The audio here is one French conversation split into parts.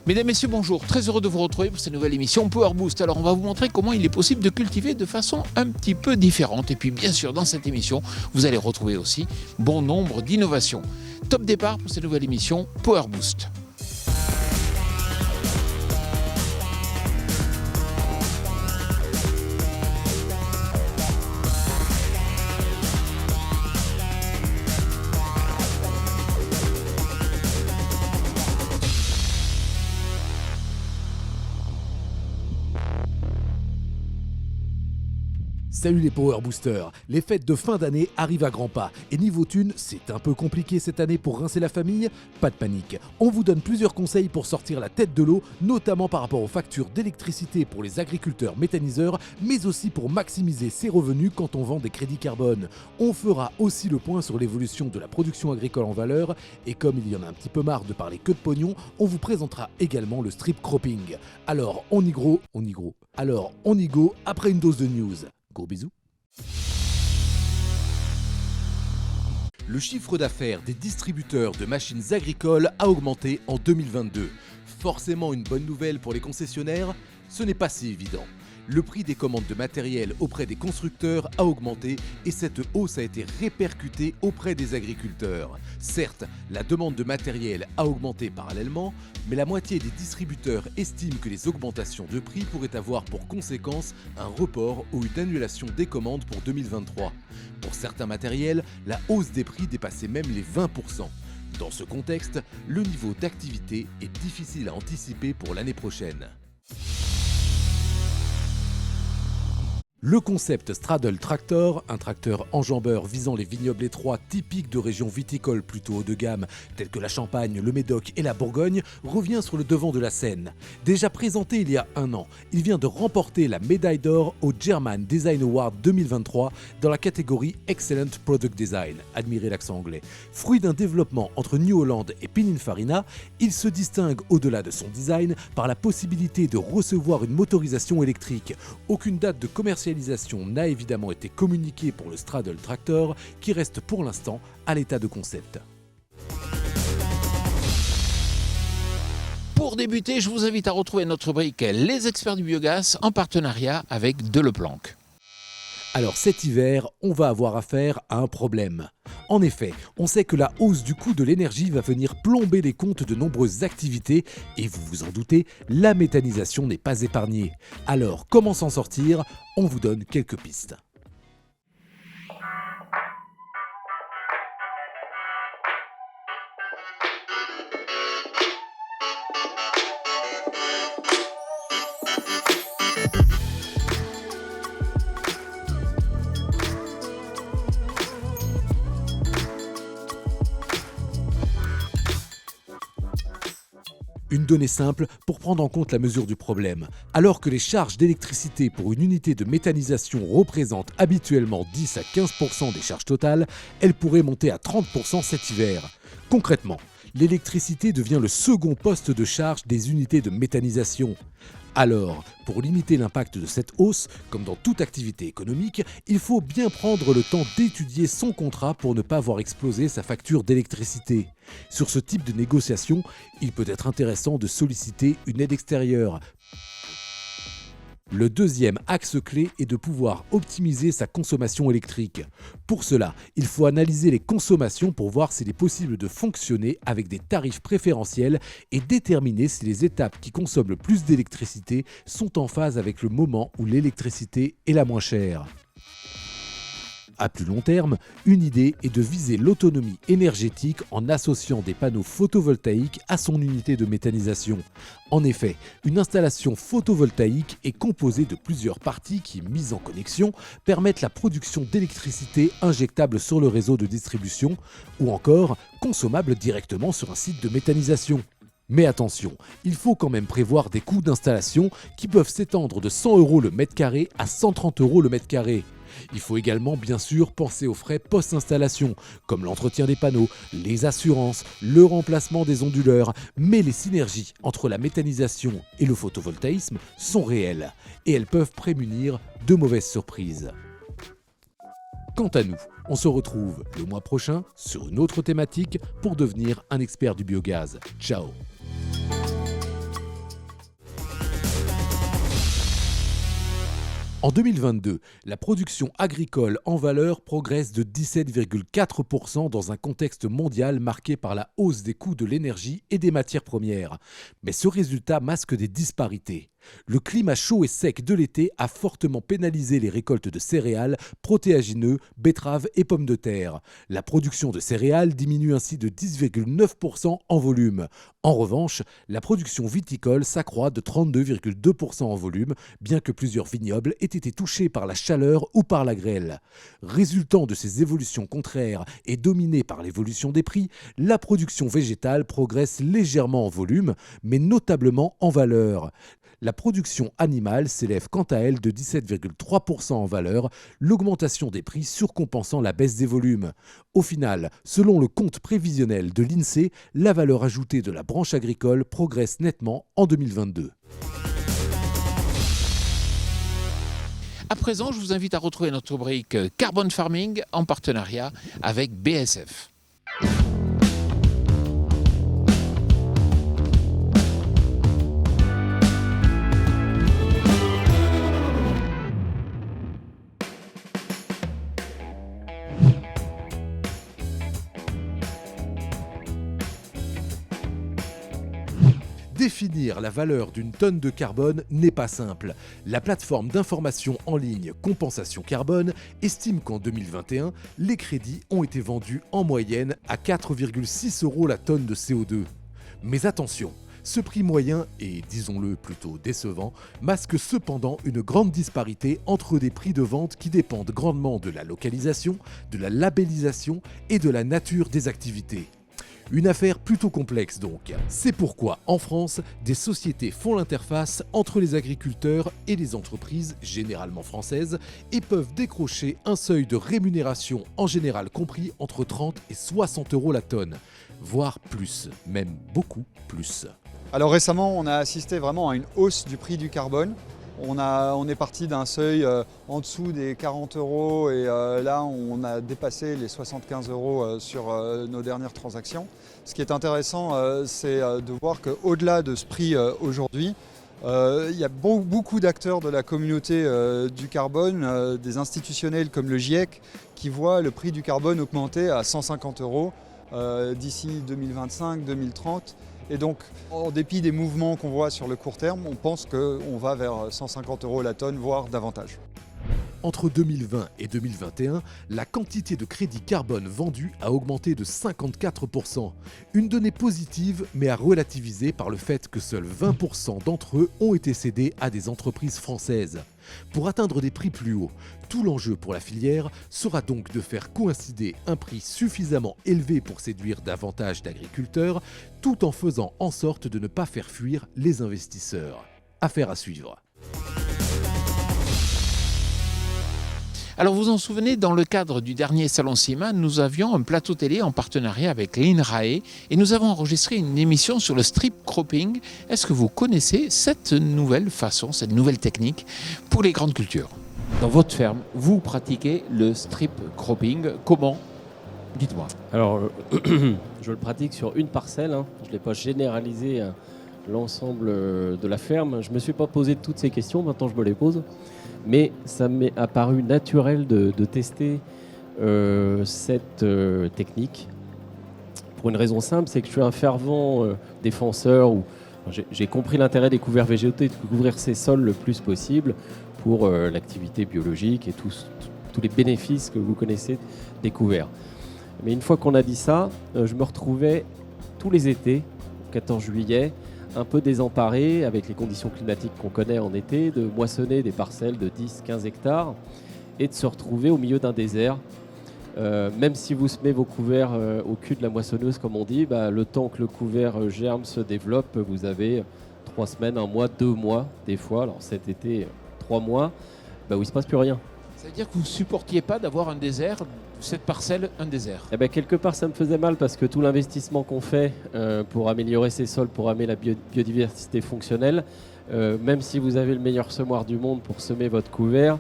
Mesdames, Messieurs, bonjour. Très heureux de vous retrouver pour cette nouvelle émission Power Boost. Alors, on va vous montrer comment il est possible de cultiver de façon un petit peu différente. Et puis, bien sûr, dans cette émission, vous allez retrouver aussi bon nombre d'innovations. Top départ pour cette nouvelle émission Power Boost. Salut les Power Boosters, les fêtes de fin d'année arrivent à grands pas et niveau thunes, c'est un peu compliqué cette année pour rincer la famille. Pas de panique, on vous donne plusieurs conseils pour sortir la tête de l'eau, notamment par rapport aux factures d'électricité pour les agriculteurs méthaniseurs, mais aussi pour maximiser ses revenus quand on vend des crédits carbone. On fera aussi le point sur l'évolution de la production agricole en valeur et comme il y en a un petit peu marre de parler que de pognon, on vous présentera également le strip cropping. Alors on y go après une dose de news. Gros bisous. Le chiffre d'affaires des distributeurs de machines agricoles a augmenté en 2022. Forcément une bonne nouvelle pour les concessionnaires, ce n'est pas si évident. Le prix des commandes de matériel auprès des constructeurs a augmenté et cette hausse a été répercutée auprès des agriculteurs. Certes, la demande de matériel a augmenté parallèlement, mais la moitié des distributeurs estiment que les augmentations de prix pourraient avoir pour conséquence un report ou une annulation des commandes pour 2023. Pour certains matériels, la hausse des prix dépassait même les 20%. Dans ce contexte, le niveau d'activité est difficile à anticiper pour l'année prochaine. Le concept Straddle Tractor, un tracteur enjambeur visant les vignobles étroits typiques de régions viticoles plutôt haut de gamme telles que la Champagne, le Médoc et la Bourgogne, revient sur le devant de la scène. Déjà présenté il y a un an, il vient de remporter la médaille d'or au German Design Award 2023 dans la catégorie Excellent Product Design, admirez l'accent anglais. Fruit d'un développement entre New Holland et Pininfarina, il se distingue au-delà de son design par la possibilité de recevoir une motorisation électrique. Aucune date de commercialisation n'a évidemment été communiquée pour le Straddle Tractor qui reste pour l'instant à l'état de concept. Pour débuter, je vous invite à retrouver notre rubrique Les experts du biogaz en partenariat avec Deleplanque. Alors cet hiver, on va avoir affaire à un problème. En effet, on sait que la hausse du coût de l'énergie va venir plomber les comptes de nombreuses activités et vous vous en doutez, la méthanisation n'est pas épargnée. Alors comment s'en sortir ? On vous donne quelques pistes. Une donnée simple pour prendre en compte la mesure du problème. Alors que les charges d'électricité pour une unité de méthanisation représentent habituellement 10 à 15% des charges totales, elles pourraient monter à 30% cet hiver. Concrètement, l'électricité devient le second poste de charge des unités de méthanisation. Alors, pour limiter l'impact de cette hausse, comme dans toute activité économique, il faut bien prendre le temps d'étudier son contrat pour ne pas voir exploser sa facture d'électricité. Sur ce type de négociation, il peut être intéressant de solliciter une aide extérieure. Le deuxième axe clé est de pouvoir optimiser sa consommation électrique. Pour cela, il faut analyser les consommations pour voir s'il est possible de fonctionner avec des tarifs préférentiels et déterminer si les étapes qui consomment le plus d'électricité sont en phase avec le moment où l'électricité est la moins chère. À plus long terme, une idée est de viser l'autonomie énergétique en associant des panneaux photovoltaïques à son unité de méthanisation. En effet, une installation photovoltaïque est composée de plusieurs parties qui, mises en connexion, permettent la production d'électricité injectable sur le réseau de distribution ou encore consommable directement sur un site de méthanisation. Mais attention, il faut quand même prévoir des coûts d'installation qui peuvent s'étendre de 100 € le mètre carré à 130 € le mètre carré. Il faut également bien sûr penser aux frais post-installation, comme l'entretien des panneaux, les assurances, le remplacement des onduleurs, mais les synergies entre la méthanisation et le photovoltaïsme sont réelles, et elles peuvent prémunir de mauvaises surprises. Quant à nous, on se retrouve le mois prochain sur une autre thématique pour devenir un expert du biogaz. Ciao! En 2022, la production agricole en valeur progresse de 17,4% dans un contexte mondial marqué par la hausse des coûts de l'énergie et des matières premières. Mais ce résultat masque des disparités. Le climat chaud et sec de l'été a fortement pénalisé les récoltes de céréales, protéagineux, betteraves et pommes de terre. La production de céréales diminue ainsi de 10,9% en volume. En revanche, la production viticole s'accroît de 32,2% en volume, bien que plusieurs vignobles aient été touchés par la chaleur ou par la grêle. Résultant de ces évolutions contraires et dominée par l'évolution des prix, la production végétale progresse légèrement en volume, mais notablement en valeur. La production animale s'élève quant à elle de 17,3% en valeur, l'augmentation des prix surcompensant la baisse des volumes. Au final, selon le compte prévisionnel de l'INSEE, la valeur ajoutée de la branche agricole progresse nettement en 2022. À présent, je vous invite à retrouver notre rubrique Carbon Farming en partenariat avec BSF. Définir la valeur d'une tonne de carbone n'est pas simple. La plateforme d'information en ligne Compensation Carbone estime qu'en 2021, les crédits ont été vendus en moyenne à 4,6 € la tonne de CO2. Mais attention, ce prix moyen, et disons-le plutôt décevant, masque cependant une grande disparité entre des prix de vente qui dépendent grandement de la localisation, de la labellisation et de la nature des activités. Une affaire plutôt complexe donc. C'est pourquoi, en France, des sociétés font l'interface entre les agriculteurs et les entreprises, généralement françaises, et peuvent décrocher un seuil de rémunération en général compris entre 30 et 60 € la tonne, voire plus, même beaucoup plus. Alors récemment, on a assisté vraiment à une hausse du prix du carbone. On est parti d'un seuil en dessous des 40 € et là on a dépassé les 75 € sur nos dernières transactions. Ce qui est intéressant, c'est de voir qu'au-delà de ce prix aujourd'hui, il y a beaucoup d'acteurs de la communauté du carbone, des institutionnels comme le GIEC, qui voient le prix du carbone augmenter à 150 € d'ici 2025-2030. Et donc, en dépit des mouvements qu'on voit sur le court terme, on pense qu'on va vers 150 € la tonne, voire davantage. Entre 2020 et 2021, la quantité de crédits carbone vendus a augmenté de 54%. Une donnée positive, mais à relativiser par le fait que seuls 20% d'entre eux ont été cédés à des entreprises françaises. Pour atteindre des prix plus hauts, tout l'enjeu pour la filière sera donc de faire coïncider un prix suffisamment élevé pour séduire davantage d'agriculteurs, tout en faisant en sorte de ne pas faire fuir les investisseurs. Affaire à suivre. Alors vous en souvenez, dans le cadre du dernier Salon CIMA, nous avions un plateau télé en partenariat avec l'INRAE et nous avons enregistré une émission sur le strip cropping. Est-ce que vous connaissez cette nouvelle façon, cette nouvelle technique pour les grandes cultures ? Dans votre ferme, vous pratiquez le strip cropping. Comment ? Dites-moi. Alors, je le pratique sur une parcelle. Je ne l'ai pas généralisé à l'ensemble de la ferme. Je ne me suis pas posé toutes ces questions, maintenant je me les pose. Mais ça m'est apparu naturel de tester cette technique pour une raison simple, c'est que je suis un fervent défenseur. J'ai compris l'intérêt des couverts végétaux et de couvrir ces sols le plus possible pour l'activité biologique et tous les bénéfices que vous connaissez des couverts. Mais une fois qu'on a dit ça, je me retrouvais tous les étés, le 14 juillet, un peu désemparé avec les conditions climatiques qu'on connaît en été, de moissonner des parcelles de 10-15 hectares et de se retrouver au milieu d'un désert. Même si vous semez vos couverts au cul de la moissonneuse, comme on dit, le temps que le couvert germe, se développe, vous avez 3 semaines, 1 mois, 2 mois des fois. Alors cet été, 3 mois, où il ne se passe plus rien. Ça veut dire que vous ne supportiez pas d'avoir un désert, cette parcelle, un désert ? Quelque part, ça me faisait mal parce que tout l'investissement qu'on fait pour améliorer ces sols, pour amener la biodiversité fonctionnelle, même si vous avez le meilleur semoir du monde pour semer votre couvert,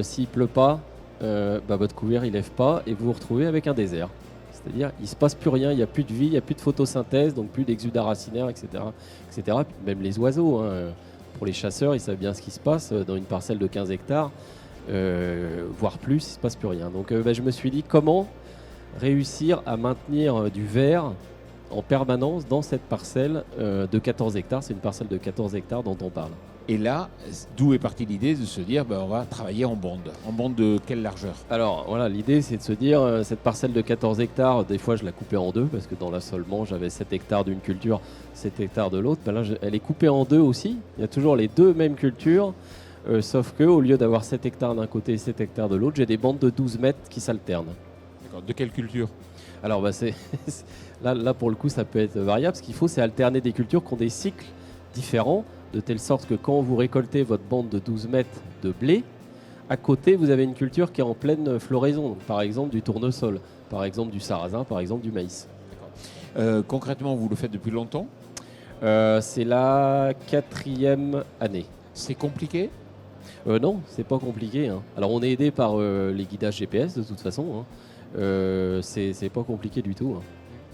s'il ne pleut pas, votre couvert il lève pas et vous vous retrouvez avec un désert. C'est-à-dire il ne se passe plus rien, il n'y a plus de vie, il n'y a plus de photosynthèse, donc plus d'exudat racinaire, etc. etc. Même les oiseaux, Pour les chasseurs, ils savent bien ce qui se passe dans une parcelle de 15 hectares, voire plus, il ne se passe plus rien. Donc je me suis dit comment réussir à maintenir du vert en permanence dans cette parcelle de 14 hectares. C'est une parcelle de 14 hectares dont on parle. Et là, d'où est partie l'idée de se dire on va travailler en bande. En bande de quelle largeur? Alors voilà, l'idée c'est de se dire, cette parcelle de 14 hectares, des fois je la coupais en deux, parce que dans l'assolement j'avais 7 hectares d'une culture, 7 hectares de l'autre. Ben là, elle est coupée en deux aussi. Il y a toujours les deux mêmes cultures, sauf qu'au lieu d'avoir 7 hectares d'un côté et 7 hectares de l'autre, j'ai des bandes de 12 mètres qui s'alternent. D'accord. De quelle culture? Alors là pour le coup ça peut être variable. Ce qu'il faut, c'est alterner des cultures qui ont des cycles différents, de telle sorte que quand vous récoltez votre bande de 12 mètres de blé, à côté vous avez une culture qui est en pleine floraison. Donc, par exemple du tournesol, par exemple du sarrasin, par exemple du maïs. Concrètement, vous le faites depuis longtemps? C'est la 4e année. C'est compliqué? Non, c'est pas compliqué. Hein. Alors on est aidé par les guidages GPS de toute façon. Hein. C'est pas compliqué du tout. Hein.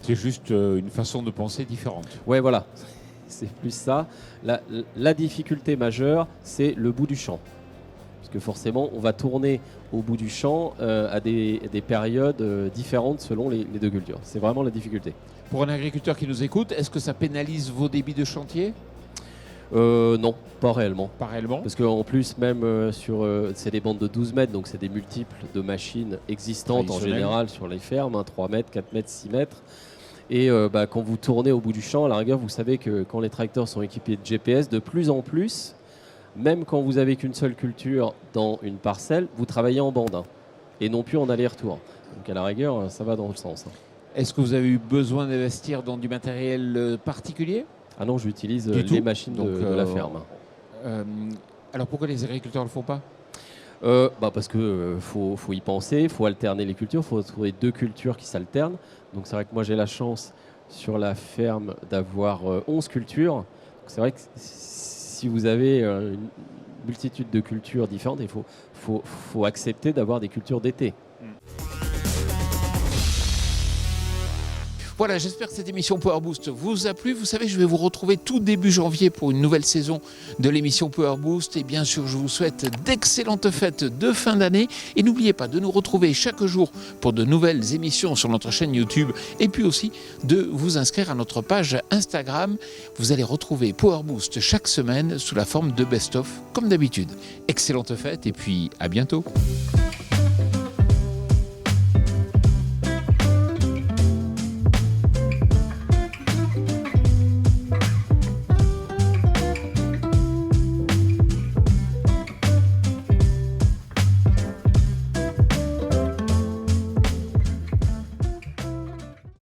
C'est juste une façon de penser différente. Ouais, voilà. C'est plus ça. La difficulté majeure, c'est le bout du champ. Parce que forcément, on va tourner au bout du champ à des périodes différentes selon les deux cultures. C'est vraiment la difficulté. Pour un agriculteur qui nous écoute, est-ce que ça pénalise vos débits de chantier? Non, pas réellement. Pas réellement. Parce qu'en plus, même c'est des bandes de 12 mètres, donc c'est des multiples de machines existantes en général sur les fermes, hein, 3 mètres, 4 mètres, 6 mètres. Et quand vous tournez au bout du champ, à la rigueur, vous savez que quand les tracteurs sont équipés de GPS, de plus en plus, même quand vous n'avez qu'une seule culture dans une parcelle, vous travaillez en bande, hein, et non plus en aller-retour. Donc à la rigueur, ça va dans le sens. Hein. Est-ce que vous avez eu besoin d'investir dans du matériel particulier? Ah non, j'utilise les machines de la ferme. Alors pourquoi les agriculteurs ne le font pas? Parce que faut y penser, il faut alterner les cultures, il faut trouver deux cultures qui s'alternent. Donc c'est vrai que moi j'ai la chance sur la ferme d'avoir 11 cultures. Donc, c'est vrai que si vous avez une multitude de cultures différentes, il faut accepter d'avoir des cultures d'été. Voilà, j'espère que cette émission Power Boost vous a plu. Vous savez, je vais vous retrouver tout début janvier pour une nouvelle saison de l'émission Power Boost. Et bien sûr, je vous souhaite d'excellentes fêtes de fin d'année. Et n'oubliez pas de nous retrouver chaque jour pour de nouvelles émissions sur notre chaîne YouTube. Et puis aussi de vous inscrire à notre page Instagram. Vous allez retrouver Power Boost chaque semaine sous la forme de best-of, comme d'habitude. Excellentes fêtes et puis à bientôt.